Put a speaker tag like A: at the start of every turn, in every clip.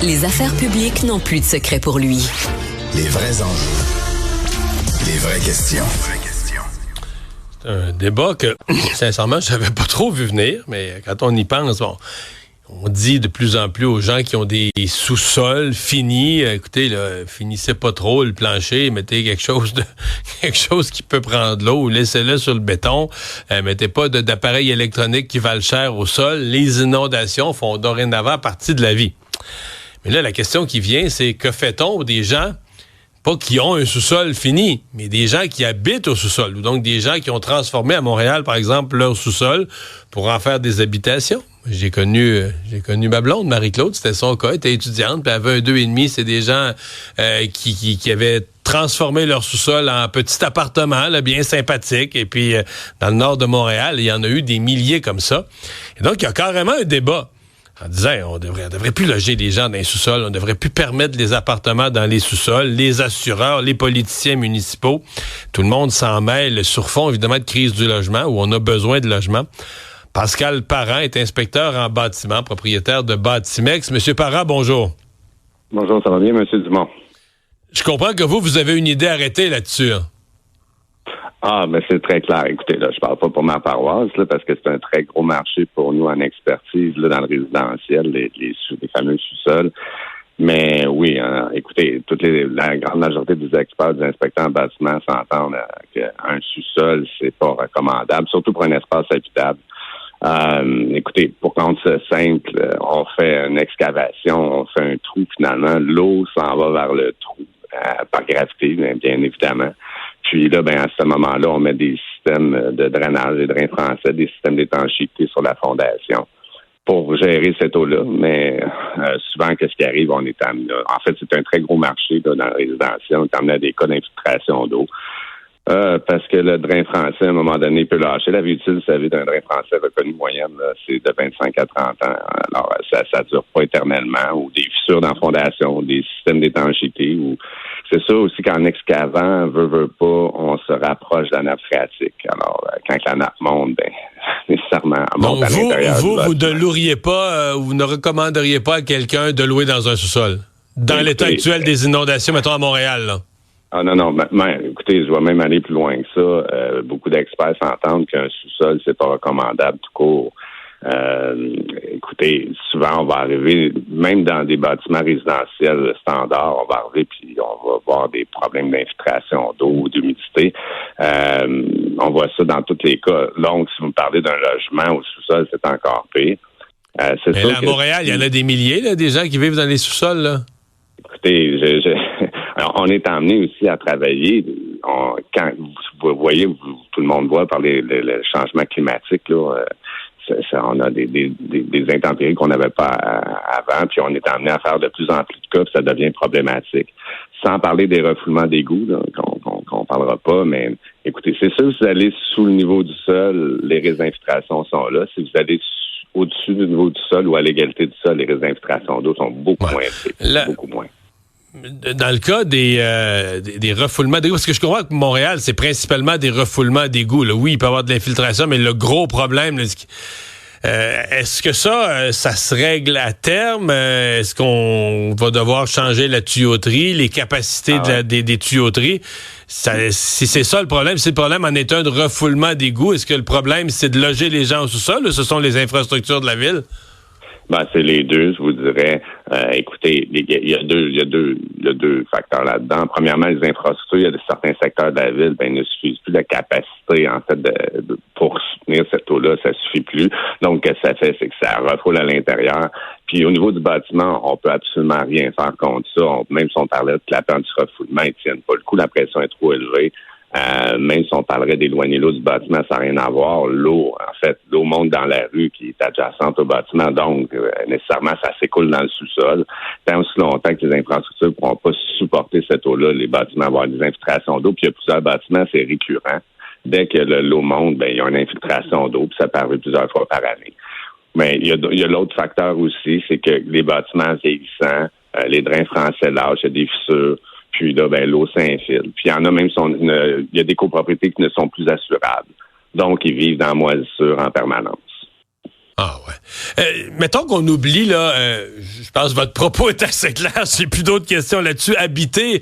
A: Les affaires publiques n'ont plus de secret pour lui.
B: Les vrais enjeux. Les vraies questions.
C: C'est un débat que, sincèrement, je n'avais pas trop vu venir, mais quand on y pense, on dit de plus en plus aux gens qui ont des sous-sols finis, écoutez, là, finissez pas trop le plancher, mettez quelque chose qui peut prendre l'eau, ou laissez-le sur le béton, mettez pas d'appareils électroniques qui valent cher au sol. Les inondations font dorénavant partie de la vie. Mais là, la question qui vient, c'est que fait-on des gens, pas qui ont un sous-sol fini, mais des gens qui habitent au sous-sol, ou donc des gens qui ont transformé à Montréal, par exemple, leur sous-sol pour en faire des habitations. J'ai connu ma blonde, Marie-Claude, c'était son cas, elle était étudiante, puis elle avait un 2,5. C'est des gens qui avaient transformé leur sous-sol en petit appartement, là, bien sympathique. Et puis, dans le nord de Montréal, il y en a eu des milliers comme ça. Et donc, il y a carrément un débat en disant on devrait plus loger les gens dans les sous-sols, on devrait plus permettre les appartements dans les sous-sols, les assureurs, les politiciens municipaux, tout le monde s'en mêle sur fond, évidemment, de crise du logement, où on a besoin de logement. Pascal Parent est inspecteur en bâtiment, propriétaire de Bâtimex. Monsieur Parent, bonjour.
D: Bonjour, ça va bien, Monsieur Dumont?
C: Je comprends que vous avez une idée arrêtée là-dessus.
D: Ah, ben c'est très clair. Écoutez, là, je parle pas pour ma paroisse, là, parce que c'est un très gros marché pour nous en expertise, là, dans le résidentiel, les fameux sous-sols. Mais oui, écoutez, la grande majorité des experts, des inspecteurs en bâtiment s'entendent qu'un sous-sol, c'est pas recommandable, surtout pour un espace habitable. Écoutez, pour rendre ça simple, on fait une excavation, on fait un trou, finalement, l'eau s'en va vers le trou, par gravité, bien évidemment. Puis là, à ce moment-là, on met des systèmes de drainage, des drains français, des systèmes d'étanchéité sur la fondation pour gérer cette eau-là. Mais souvent, qu'est-ce qui arrive? On est amené. En fait, c'est un très gros marché là, dans le résidentiel. On est amené à des cas d'infiltration d'eau. Parce que le drain français, à un moment donné, peut lâcher. La vie utile, vous savez, d'un drain français reconnu moyenne, là, c'est de 25 à 30 ans. Alors, ça dure pas éternellement. Ou des fissures dans la fondation, des systèmes d'étanchéité. Ou c'est ça aussi qu'en excavant, veut pas, on se rapproche de la nappe phréatique. Alors, quand la nappe monte, nécessairement, elle monte à l'intérieur.
C: Vous ne loueriez pas, vous ne recommanderiez pas à quelqu'un de louer dans un sous-sol? Dans l'état actuel des inondations, mettons à Montréal, là.
D: Ah non, écoutez, je vais même aller plus loin que ça. Beaucoup d'experts s'entendent qu'un sous-sol, c'est pas recommandable tout court. Écoutez, souvent, on va arriver, même dans des bâtiments résidentiels standards, on va arriver puis on va voir des problèmes d'infiltration d'eau ou d'humidité. On voit ça dans tous les cas. Donc, si vous me parlez d'un logement au sous-sol, c'est encore pire.
C: Mais là, à Montréal, il y en a des milliers, là, des gens qui vivent dans les sous-sols, là.
D: Écoutez, alors, on est amené aussi à travailler. Quand vous voyez, tout le monde voit par le changement climatique, là, on a des intempéries qu'on n'avait pas avant, puis on est amené à faire de plus en plus de cas, puis ça devient problématique. Sans parler des refoulements d'égouts, là, qu'on parlera pas, mais écoutez, c'est sûr, si vous allez sous le niveau du sol, les risques d'infiltration sont là. Si vous allez au-dessus du niveau du sol ou à l'égalité du sol, les risques d'infiltration d'eau sont beaucoup moins élevés. Beaucoup moins.
C: Dans le cas des refoulements d'égouts, parce que je comprends que Montréal, c'est principalement des refoulements d'égouts. Là. Oui, il peut y avoir de l'infiltration, mais le gros problème, là, est-ce que ça se règle à terme? Est-ce qu'on va devoir changer la tuyauterie, les capacités des tuyauteries? Si c'est ça le problème, si le problème en est un de refoulement d'égouts, est-ce que le problème, c'est de loger les gens au sous-sol ou ce sont les infrastructures de la ville?
D: C'est les deux, je vous dirais. Écoutez, il y a deux facteurs là-dedans. Premièrement, les infrastructures, il y a certains secteurs de la ville, il ne suffit plus de la capacité, en fait, pour soutenir cette eau-là, ça suffit plus. Donc, ce que ça fait, c'est que ça refoule à l'intérieur. Puis, au niveau du bâtiment, on peut absolument rien faire contre ça. Même si on parlait de clapant du refoulement, ils tiennent pas le coup, la pression est trop élevée. Même si on parlerait d'éloigner l'eau du bâtiment, ça n'a rien à voir. L'eau monte dans la rue qui est adjacente au bâtiment, donc nécessairement, ça s'écoule dans le sous-sol. Tant aussi longtemps que les infrastructures ne pourront pas supporter cette eau-là, les bâtiments vont avoir des infiltrations d'eau, puis il y a plusieurs bâtiments, c'est récurrent. Dès que l'eau monte, il y a une infiltration d'eau, puis ça peut arriver plusieurs fois par année. Mais il y a l'autre facteur aussi, c'est que les bâtiments vieillissants, les drains français lâchent, il y a des fissures. Puis là, l'eau s'infile. Puis il y en a même, il y a des copropriétés qui ne sont plus assurables. Donc, ils vivent dans la moisissure en permanence.
C: Ah ouais. Mettons qu'on oublie, là, je pense que votre propos est assez clair, j'ai plus d'autres questions là-dessus. Habiter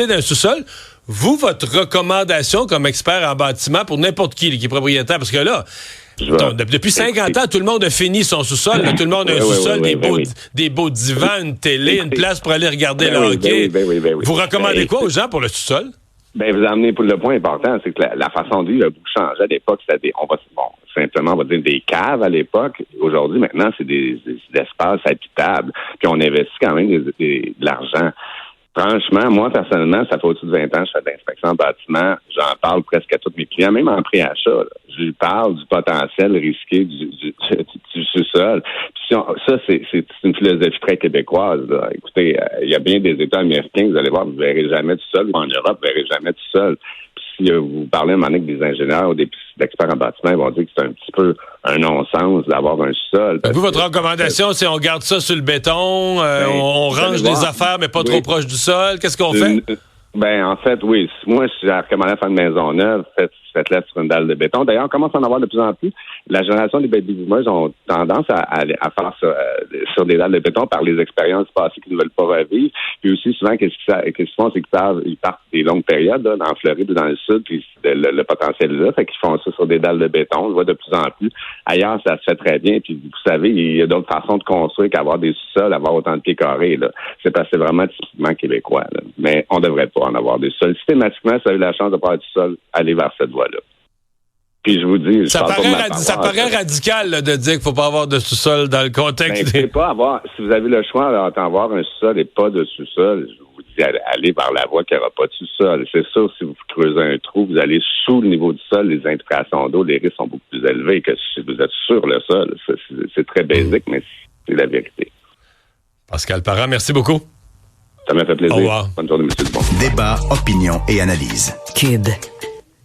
C: dans un sous-sol, vous, votre recommandation comme expert en bâtiment pour n'importe qui est propriétaire, parce que là, depuis 50 ans, tout le monde a fini son sous-sol. Là, tout le monde a un sous-sol, des beaux divans, une télé, une place pour aller regarder le hockey. Vous recommandez quoi aux gens pour le sous-sol?
D: Ben, vous amenez pour le point important, c'est que la façon de vivre a beaucoup changé. À l'époque, c'était simplement, on va dire des caves à l'époque. Aujourd'hui, maintenant, c'est des espaces habitables. Puis on investit quand même de l'argent. Franchement, moi, personnellement, ça fait au-dessus de 20 ans que je fais de l'inspection en bâtiment. J'en parle presque à tous mes clients, même en préachat. Je lui parle du potentiel risqué du sous-sol. Puis ça, c'est une philosophie très québécoise. Là. Écoutez, il y a bien des États américains, vous allez voir, vous ne verrez jamais tout seul. En Europe, vous ne verrez jamais tout seul. Puis si vous parlez un moment donné avec des ingénieurs ou des experts en bâtiment, ils vont dire que c'est un petit peu un non-sens d'avoir un sous-sol.
C: Vous, votre recommandation, c'est on garde ça sur le béton, on range les affaires, mais pas trop proche du sol. Qu'est-ce qu'on fait?
D: Ben, en fait, oui. Moi, si j'ai recommandé à faire une maison neuve, faites-la sur une dalle de béton. D'ailleurs, on commence à en avoir de plus en plus. La génération des baby boomers ont tendance à faire ça sur des dalles de béton par les expériences passées qu'ils ne veulent pas revivre. Puis aussi, souvent, qu'est-ce qu'ils font, c'est qu'ils partent des longues périodes, là, dans Floride ou dans le sud, puis le potentiel est là. Fait qu'ils font ça sur des dalles de béton. On le voit de plus en plus. Ailleurs, ça se fait très bien. Puis, vous savez, il y a d'autres façons de construire qu'avoir des sous-sols, avoir autant de pieds carrés, là. C'est parce que c'est vraiment typiquement québécois, là. Mais on devrait pas en avoir des sols. Systématiquement, si vous avez la chance de pas avoir du sol, allez vers cette voie-là. Puis je vous dis, ça
C: paraît radical là, de dire qu'il faut pas avoir de sous-sol dans le contexte.
D: Ben, si vous avez le choix d'avoir un sous-sol et pas de sous-sol, je vous dis, allez vers la voie qu'il n'y aura pas de sous-sol. C'est sûr, si vous creusez un trou, vous allez sous le niveau du sol, les infiltrations d'eau, les risques sont beaucoup plus élevés que si vous êtes sur le sol. C'est très basique, mais c'est la vérité.
C: Pascal Parent, merci beaucoup.
D: Ça m'a fait plaisir.
C: Au revoir.
D: Bonne journée, M. Dubon.
B: Débat, opinion et analyse.
A: Cube.